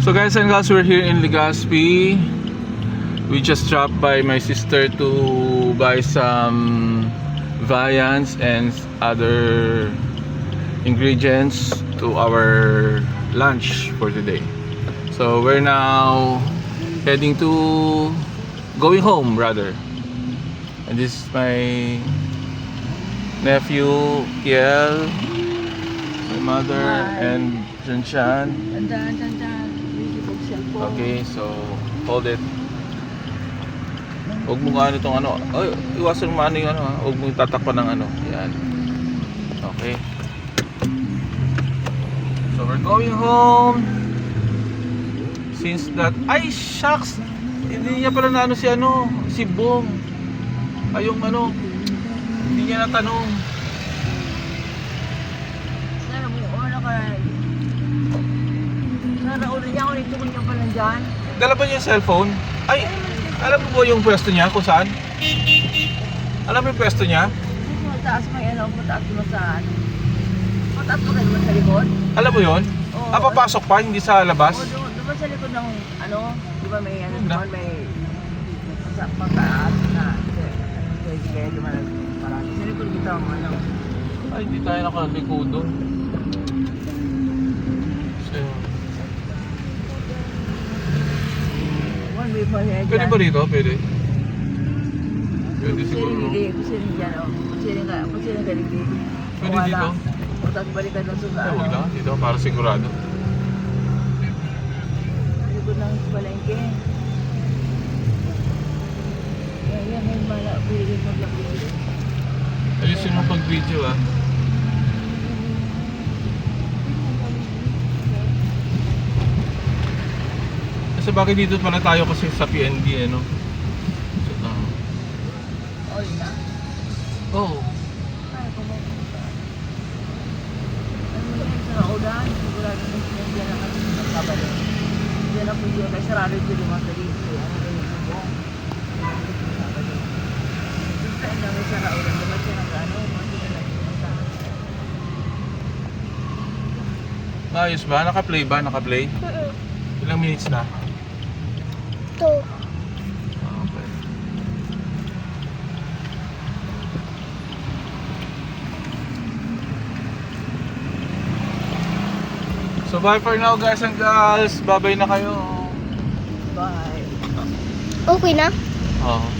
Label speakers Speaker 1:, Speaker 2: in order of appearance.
Speaker 1: So guys and girls, we're here in Legazpi. We just dropped by my sister to buy some viands and other ingredients to our lunch for today. So we're now heading to going home rather. And this is my nephew Kiel, my mother, and Janshan. Okay, so hold it. Huwag mo ano itong ano. Ay, iwasan mo ano yung ano ha. Huwag mo tatakpan ng ano. Yan. Okay. So we're going home. Since that, ay shucks, hindi niya pala na ano si Bong. Ay yung ano, hindi niya natanong.
Speaker 2: Narauli niya ako nito kung niya pala dyan.
Speaker 1: Dala ba niya yung cellphone? Ay, alam mo ba yung pwesto niya kung saan? Alam mo yung pwesto niya?
Speaker 2: Mataas mo yan, mataas mo saan? Mataas mo kayo sa likod?
Speaker 1: Alam mo yun?
Speaker 2: Oo.
Speaker 1: Papasok pa, hindi sa labas?
Speaker 2: Oo, doon sa likod ng ano, di ba may ano,
Speaker 1: Na?
Speaker 2: doon may pagkaas na kaya dumalag parang sa likod dito ang ano.
Speaker 1: Ay, hindi tayo nakaliko doon. So,
Speaker 2: One way pa niya dyan.
Speaker 1: pwede ba rito? Pwede. Pwede siguro.
Speaker 2: Kusirin dyan o. Kusirin ka dito.
Speaker 1: Pwede dito?
Speaker 2: Tapos balikan doon sa
Speaker 1: Ay, huwag na. Dito, para sigurado.
Speaker 2: likod ng palengke. Yan, may mala. Pwede maglaki.
Speaker 1: Ayusin mo pag video ah. Kasi bakit dito pala tayo kasi sa PND ano? So,
Speaker 2: All na.
Speaker 1: oh.
Speaker 2: Ay, pumunta. Ano yan, sa Raudan, sigurado na sinagyan na kami ng kabalo. Diyan na po yun, kaya sarado yung lumang dito. Ano ba yung bubong? Yung kain namin sa Raudan, diba siya nag-ano, masila na yung sa
Speaker 1: Ayos ba? Naka-play ba? Naka-play? Ilang minutes na?
Speaker 3: 2.
Speaker 1: Okay. So bye for now guys and girls. Bye-bye na kayo.
Speaker 2: Bye.
Speaker 3: Okay na?
Speaker 1: Oo.